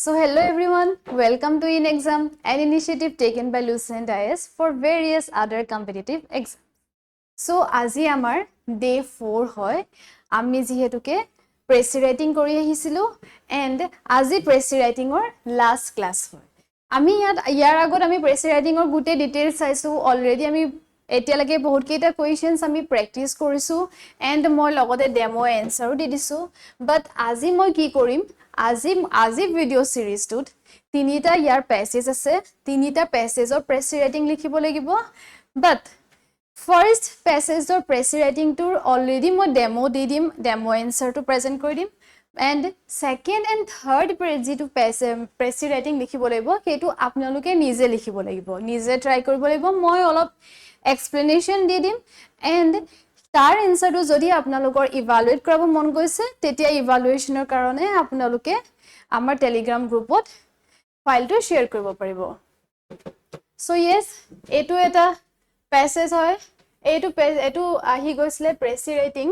So hello everyone, welcome to In Exam, an initiative taken by Lucent IS for various other competitive exams. So আজি আমাৰ day 4 হয় আমি যেহেতুকে প্ৰেছি writing কৰি আহিছিলো and আজি প্ৰেছি ৰাইটিংৰ last class হয় আমি ইয়াৰ আগত আমি প্ৰেছি ৰাইটিংৰ গুটে ডিটেইলছ চাইছো অলৰেডি আমি এতিয়ালৈকে বহুত কেইটা কোৱেশ্চনছ আমি প্ৰেক্টিস কৰিছো and মই লগতে ডেমো এনসাৰো দি দিছো বাট আজি মই কি কৰিম আজি ভিডিও সিৰিজটোত তিনিটা ইয়াৰ প্যাসেজ আছে তিনিটা প্যাসেজৰ প্ৰেছি ৰাইটিং লিখিব লাগিব বাট First passage or pressy writing tour already mo demo di dim demo answer to present kori dim and second and third page to pressy writing likhibo lagibo hetu apnaloke nije likhibo lagibo nije try koribo lagibo moi olop explanation di dim and tar answer to jodi apnalokor evaluate korabo mon goise tetia evaluation er karone apnaloke amar telegram group ot file to share koribo paribo so yes etu eta passage hoy etu ahi goisle pressy writing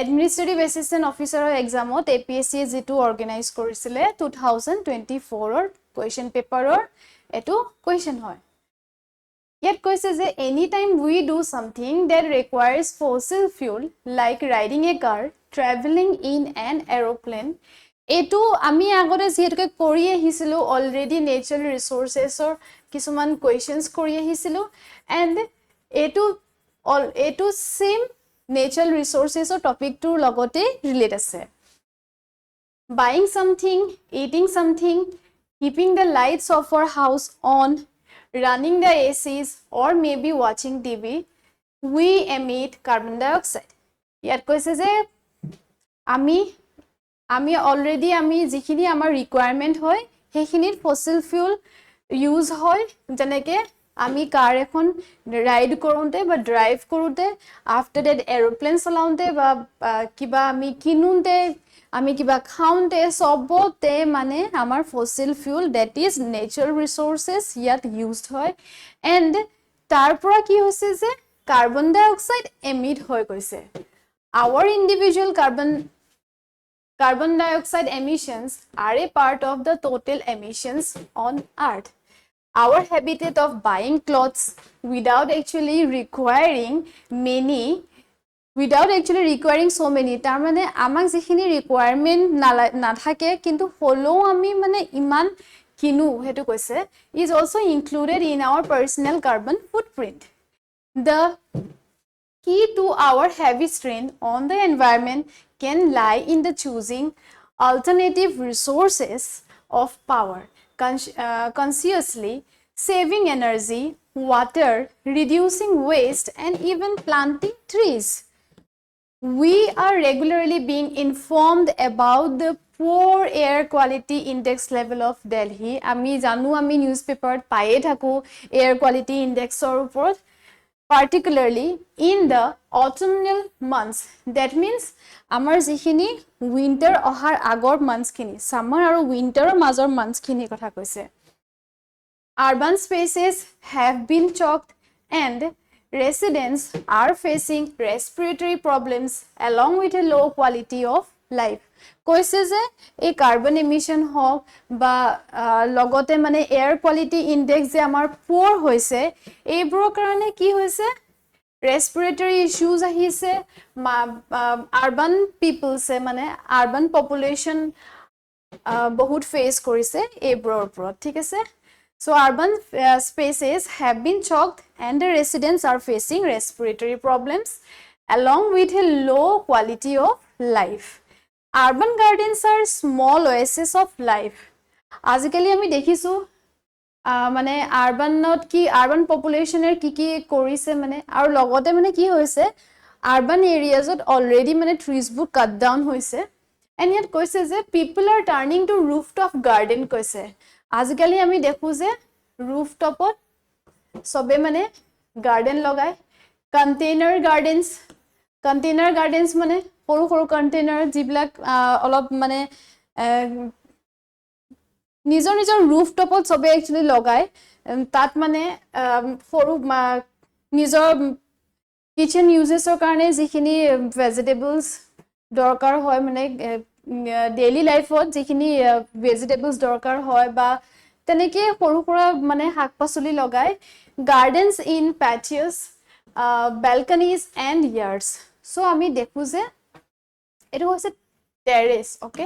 administrative assistant officer exam ot APSC jitu organize korisile 2024 or question paper or etu question hoy yet koise je anytime we do something that requires fossil fuel like riding a car traveling in an aeroplane etu ami agore jehetuke kori ahisilo already natural resources or kisuman questions kori ahisilo and etu same natural resources or topic to logote relate ase buying something eating something keeping the lights of our house on running the ACs or maybe watching TV we emit carbon dioxide yat koise je আমি already আমি যিখিনি আমাৰ requirement হয় হেখিনিত fossil fuel use হয় যেনেকে আমি কাৰ এখন ride কৰোতে বা ড্ৰাইভ কৰোতে after that aeroplane চলাওতে বা কিবা আমি কিনুতে আমি কিবা খাওতে সবতে মানে আমাৰ fossil fuel that is natural resources ইয়াত used হয় and তাৰ পৰা কি হৈছে যে carbon dioxide emit হৈ গৈছে our individual carbon dioxide emissions are a part of the total emissions on earth our habit of buying clothes without actually requiring so many tar mane amak jikhini requirement na thake kintu holo ami mane iman kinu hetu koise is also included in our personal carbon footprint the key to our heavy strain on the environment can lie in the choosing alternative resources of power consciously saving energy water reducing waste and even planting trees we are regularly being informed about the poor air quality index level of Delhi ami janu ami newspaper paye thaku air quality index or upor particularly in the autumnal months that means amar jikhini winter ohar agor months khini summer aru winter major months khini kotha koise urban spaces have been choked and residents are facing respiratory problems along with a low quality of life koise je ei carbon emission hok ba logote mane air quality index je amar poor hoise ei bro karone ki hoise respiratory issues ahise urban people se mane urban population bahut face korise ei bro upor thik ase so urban spaces have been choked and the residents are facing respiratory problems along with a low quality of life urban gardens are small oases of life আজিকালি আমি দেখিছো মানে urbanot ki urban population er ki korise mane aru logote mane ki hoise urban areas ot already mane trees bu cut down hoise and yet koise je people are turning to rooftop garden koise আজিকালি আমি দেখো যে rooftopot sobe mane garden logai container gardens mane horu container jiblak olop mane nijor rooftopot sobe actually logai tat mane horu nijor kitchen uses or karone jikhini vegetables dorkar hoy mane daily লাইফত যিখিনি vegetables দৰকাৰ হয় বা তেনেকে সৰু সৰু মানে শাক পাচলি লগাই gardens in patios balconies and yards. So আমি দেখো যে এটো হৈছে terrace, okay,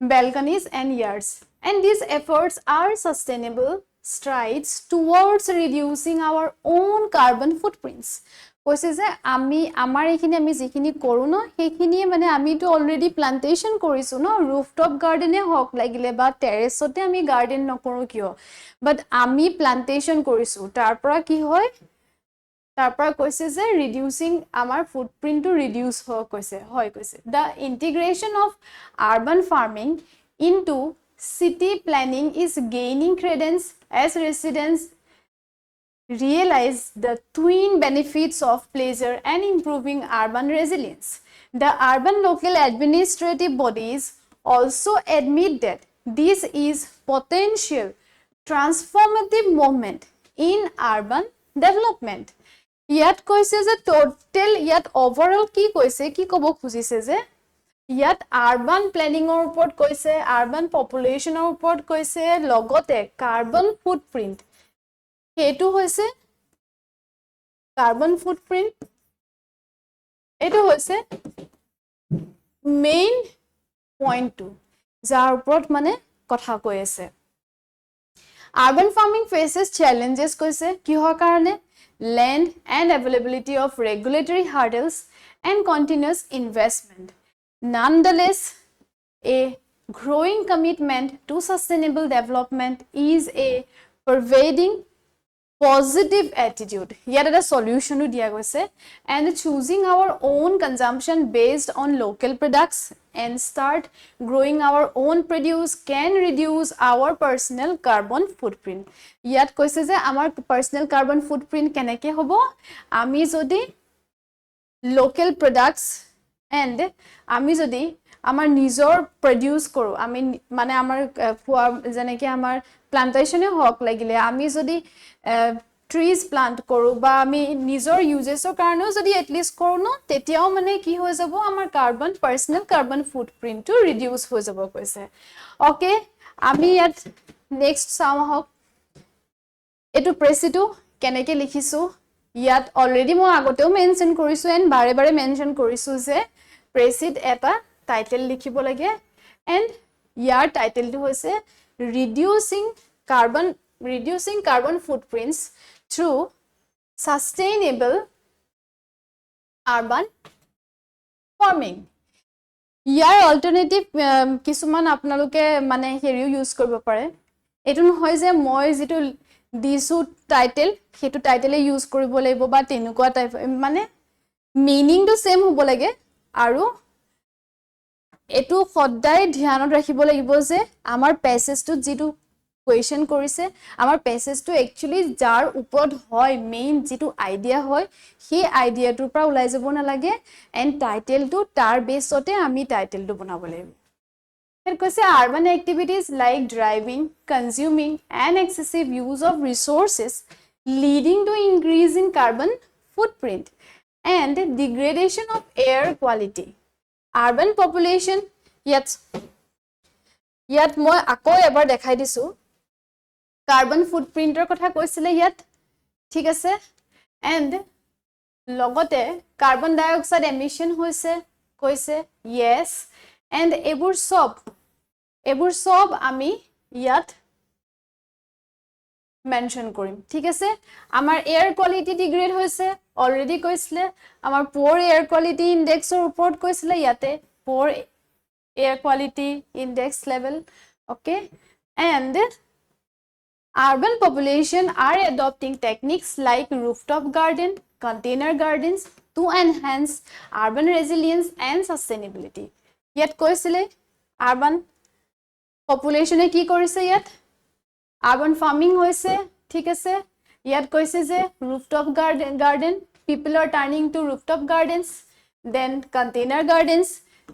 balconies and yards, and these efforts are sustainable strides towards reducing our own carbon footprints. কৈছে যে আমি আমাৰ এইখিনি আমি যিখিনি কৰো ন সেইখিনি মানে আমিতো অলৰেডি প্লান্টেশন কৰিছো ন, ৰুফটপ গাৰ্ডেনে হক লাগিলে বা টেৰেসতে আমি গাৰ্ডেন নকৰো কিয়, বাট আমি প্লান্টেশন কৰিছো তাৰ পৰা কি হয়, তাৰ পৰা কৈছে যে ৰিডিউসিং আমাৰ ফুটপ্ৰিন্টটো ৰিডিউস হয় কৈছে the integration of urban farming into city planning is gaining credence as residents realize the twin benefits of pleasure and improving urban resilience. The urban local administrative bodies also admit that this is potential transformative movement in urban development. ইয়াত কৈছে যে total ইয়াত overall কি কৈছে, কি ক'ব খুজিছে যে ইয়াত আৰবান প্ল্যানিংৰ ওপৰত কৈছে, আৰবান পপুলেশনৰ ওপৰত কৈছে, লগতে কাৰ্বন ফুটপ্ৰিন্ট, সেইটো হৈছে কাৰ্বন ফুটপ্ৰিন্ট, এইটো হৈছে মেইন পইণ্টটো যাৰ ওপৰত মানে কথা কৈ আছে। আৰবান ফাৰ্মিং ফেচেছ চেলেঞ্জেছ কৈছে কিহৰ কাৰণে, land and availability of regulatory hurdles and continuous investment. Nonetheless, a growing commitment to sustainable development is a pervading positive attitude. Yet a solution to dia goise, and choosing our own consumption based on local products and start growing our own produce can reduce our personal carbon footprint. Yet koise je amar personal carbon footprint keneke hobo, ami jodi local products and আমি যদি আমাৰ নিজৰ produce কৰো, আমি মানে আমাৰ যেনেকে আমাৰ প্লান্টেশনে হক লাগিলে আমি যদি ট্ৰিজ প্লান্ট কৰো বা আমি নিজৰ ইউজেছৰ কাৰণেও যদি এটলিষ্ট কৰো ন, তেতিয়াও মানে কি হৈ যাব, আমাৰ কাৰ্বন পাৰ্সোনাল কাৰ্বন ফুটপ্ৰিন্টটো ৰিডিউস হৈ যাব কৈছে। ওকে, আমি ইয়াত নেক্সট চাওঁ হক, এটো প্ৰেচিটো কেনেকে লিখিছো, ইয়াত অলৰেডি মই আগতেও মেনশন কৰিছো এন্ড বাৰে বাৰে মেনশন কৰিছো যে প্ৰেচিড এটা টাইটেল লিখিব লাগে, এন্ড ইয়াৰ টাইটেলটো হৈছে reducing carbon footprints through sustainable urban farming. ইয়াৰ অল্টাৰনেটিভ কিছুমান আপোনালোকে মানে হেৰিও ইউজ কৰিব পাৰে, এটো নহয় যে মই যেটো দিছো টাইটেল হেতু টাইটেলে ইউজ কৰিব লাগিব বা তেনেকুৱা টাইপ, মানে মিনিংটো সেম হ'ব লাগে। আৰু এটো সদায় ধ্যানত ৰাখিব লাগিব যে আমাৰ প্যাসেজটো যেটো কোৱেশ্চন কৰিছে, আমাৰ প্যাসেজটো একচুয়ালি যাৰ ওপৰত হয় মেইন যেটো আইডিয়া হয় সেই আইডিয়াটোৰ পৰা ওলাই যাব না লাগে, এন্ড টাইটেলটো তাৰ বেছতে আমি টাইটেলটো বনাব লাগিব। It কৈছে urban activities like driving, consuming and excessive use of resources leading to increase in carbon footprint and degradation of air quality. Urban population, ইয়াত মই আকৌ এবাৰ দেখাই দিছো, কাৰ্বন ফুটপ্ৰিন্টৰ কথা কৈছিলে ইয়াত, ঠিক আছে, এন্ড লগতে কাৰ্বন ডাইঅক্সাইড এমিশন হৈছে কৈছে, yes, এন্ড এবোৰ সব আমি ইয়াত মেনশন কৰিম, ঠিক আছে। আমাৰ এয়াৰ কোৱালিটি ডিগ্ৰেড হৈছে অলৰেডি কৈছিলে, আমাৰ পোৰ এয়াৰ কোৱালিটি ইনডেক্সৰ ওপৰত কৈছিলে ইয়াতে poor air quality index level, okay, and urban population are adopting techniques like rooftop garden, container gardens to enhance urban resilience and sustainability. Yet কৈছিলে urban population কি কৰিছে, ইয়াত urban farming হৈছে, ঠিক আছে। ইয়াত কৈছে যে rooftop garden, people are turning to rooftop gardens, then container gardens,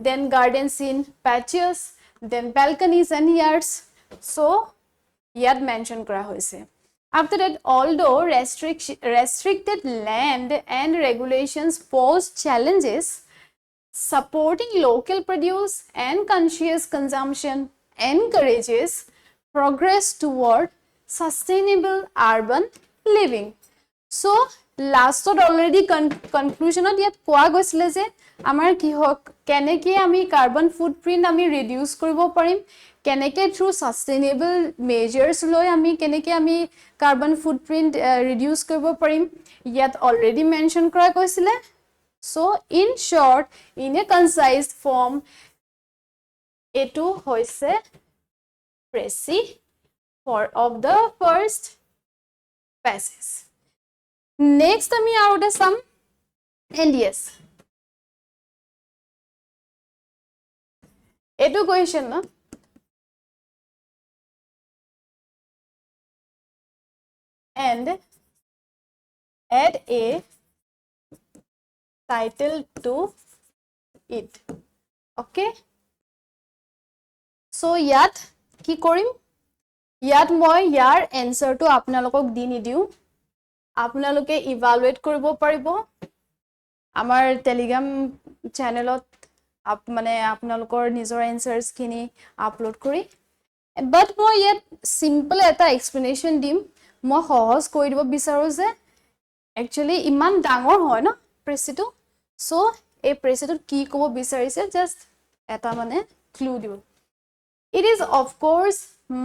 then gardens in patches, then balconies and yards. So ইয়াত মেনশন কৰা হৈছে। After that, although restricted land and regulations pose challenges, supporting local produce and conscious consumption encourages progress toward sustainable urban living. So, lastত already conclusionত ইয়াত কোৱা গৈছিলে যে আমাৰ কি হক কেনেকে আমি কাৰ্বন ফুটপ্ৰিন্ট আমি ৰিডিউস কৰিব পাৰিম কেনেকে থ্ৰু সাস্টেইনেবল মেজাৰ্স লৈ আমি কেনেকে আমি কাৰ্বন ফুটপ্ৰিন্ট ৰিডিউস কৰিব পাৰিম ইয়াত অলৰেডি মেনশন কৰা গৈছিলে so in short in a concise form etu hoise precis for of the first passage next ami aru some LDS etu question na and add a title to it okay so yat ki korim yat moi yar answer to apnalokok di nidiu apnaloke evaluate koribo paribo amar telegram channelot mane apnalokor nijor answers kini upload kori but moi yat simple eta explanation dim moi সহজ কৰি দিব বিচাৰো যে actually ইমান ডাঙৰ হয় না প্ৰেচিটো so এই প্ৰেচিটো কি ক'ব বিচাৰিছে just এটা মানে clue দিও it is of course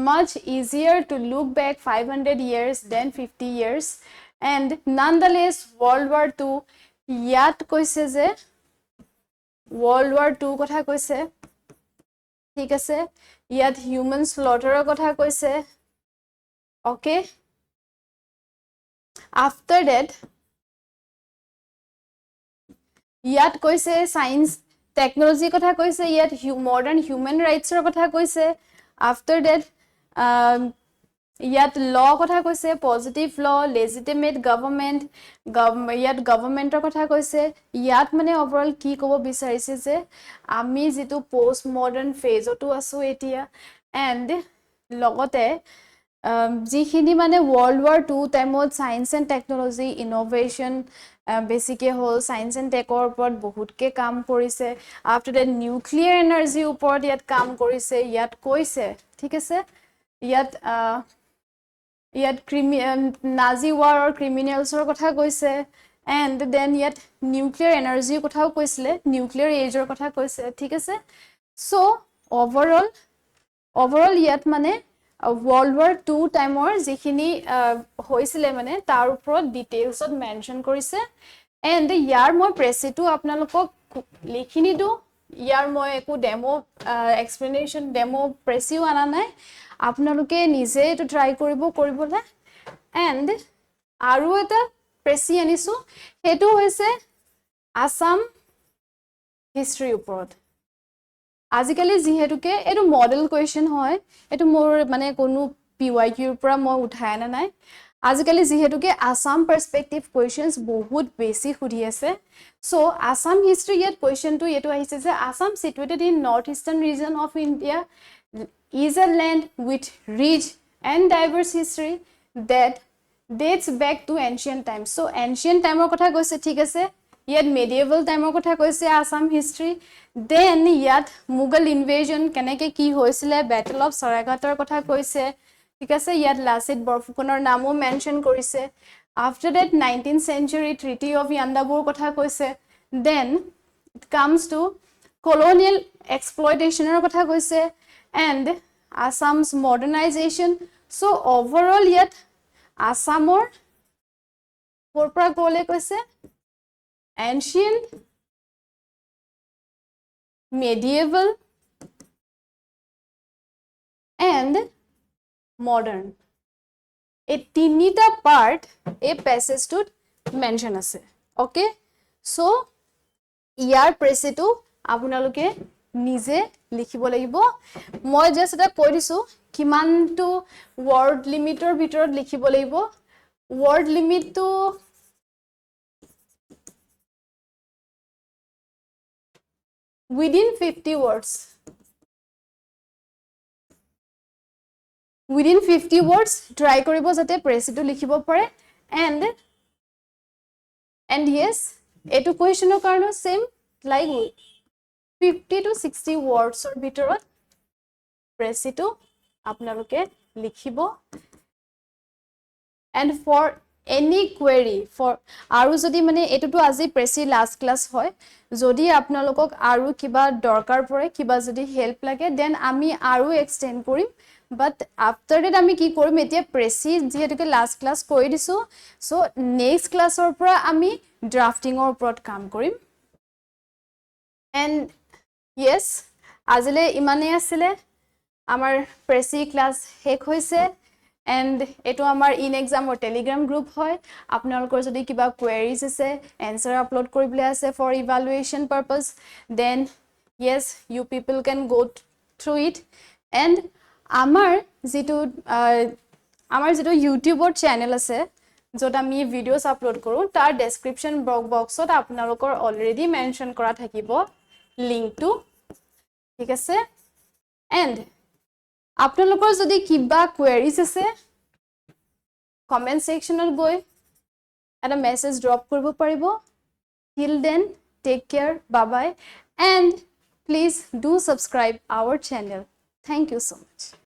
much easier to look back 500 years than 50 years and nonetheless world war 2 ইয়াত কৈছে যে world war 2 কথা কৈছে ঠিক আছে ইয়াত human slaughter কথা কৈছে okay after that yat koise science technology kotha koise yat modern human rights er kotha koise after that yat law kotha koise positive law legitimate government yat government er kotha koise yat mane overall ki kobo bisarise je ami jitu post modern phase otu asu etia and logote যিখিনি মানে world war 2 টাইমত science and technology innovation basically whole science and tech or উপৰত বহুতকে কাম কৰিছে after that nuclear energy উপৰত ইয়াত কাম কৰিছে ইয়াত কৈছে ঠিক আছে ইয়াত nazi war or criminals or কথা কৈছে and then yet nuclear energy কথাও কৈছিলে nuclear age or কথা কৈছে ঠিক আছে so overall yet মানে world war 2 টাইমৰ যিখিনি হৈছিলে মানে তাৰ ওপৰত ডিটেইলছত মেনশন কৰিছে and ইয়াৰ মই প্ৰেচিটো আপোনালোকক লিখি নিদু ইয়াৰ মই একো ডেমো এক্সপ্লেনেশন ডেমো প্ৰেচিও আনা নাই আপোনালোকে নিজে এটো ট্ৰাই কৰিবলে and আৰু এটা প্ৰেচি আনিছো হেতু হৈছে আসাম হিষ্ট্ৰী ওপৰত আজিকালি যিহেতুকে এটো মডেল কোৱেশ্চন হয় এটো মোৰ মানে কোনো PYQ ৰ পৰা মই উঠাই আনা নাই আজিকালি যিহেতুকে আসাম পাৰ্সপেক্টিভ কোৱেশ্চনস বহুত বেছি খুদি আছে সো আসাম হিষ্ট্ৰী ইয়াত কোৱেশ্চনটো এটো আহিছে যে Assam situated in north eastern region of India is a land with rich and diverse history that dates back to ancient times so ancient time or kotha koise thik ase yet medieval time or kotha koise Assam history then yet Mughal invasion keneke ki hoisile battle of Saraighat or kotha koise thik ase yet Lasit Borfukonor namo mention korise after that 19th century treaty of Yandabur kotha koise then it comes to colonial exploitation or kotha koise and Assam's modernization so overall yet Assamor porpra gole koise ancient medieval and modern a tinita part a passage to mention ase okay so ইয়াৰ প্ৰেচিটো আপোনালোকে নিজে লিখিব লাগিব মই just এটা কৈ দিছো কিমানটো word লিমিটৰ ভিতৰত লিখিব লাগিব word লিমিটটো within 50 words within 50 words try কৰিব যাতে প্ৰেচিটো লিখিব পাৰে and yes এটো কোৱেশ্চনৰ কাৰণে same like 50 to 60 words or ভিতৰত প্ৰেচিটো আপোনালোকে লিখিব and for any query for আৰু যদি মানে এটোটো আজি প্ৰেসি লাষ্ট ক্লাস হয় যদি আপোনালোকক আৰু কিবা দৰকাৰ পৰে কিবা যদি হেল্প লাগে দেন আমি আৰু এক্সটেন্ড কৰিম বাট আফটাৰ দ্যাট আমি কি কৰিম এতিয়া প্ৰেসি যেহেতুকে লাষ্ট ক্লাস কৰি দিছো সো নেক্সট ক্লাসৰ পৰা আমি ড্ৰাফটিংৰ ওপৰত কাম কৰিম and yes আজিলে ইমানে আছিল আমাৰ প্ৰেসি ক্লাস শেষ হৈছে and eto amar in exam or telegram group hoy apnalokor jodi kiba queries ase answer upload koribole ase for evaluation purpose then yes you people can go through it and amar jitu youtube or channel ase jot ami videos upload koru tar description box ot apnalokor already mention kora thakibo link to thik ase and আপোনালোকৰ যদি কিবা queries আছে comment section ত গৈ এটা message drop কৰিব পাৰিব till then take care bye bye and please do subscribe our channel thank you so much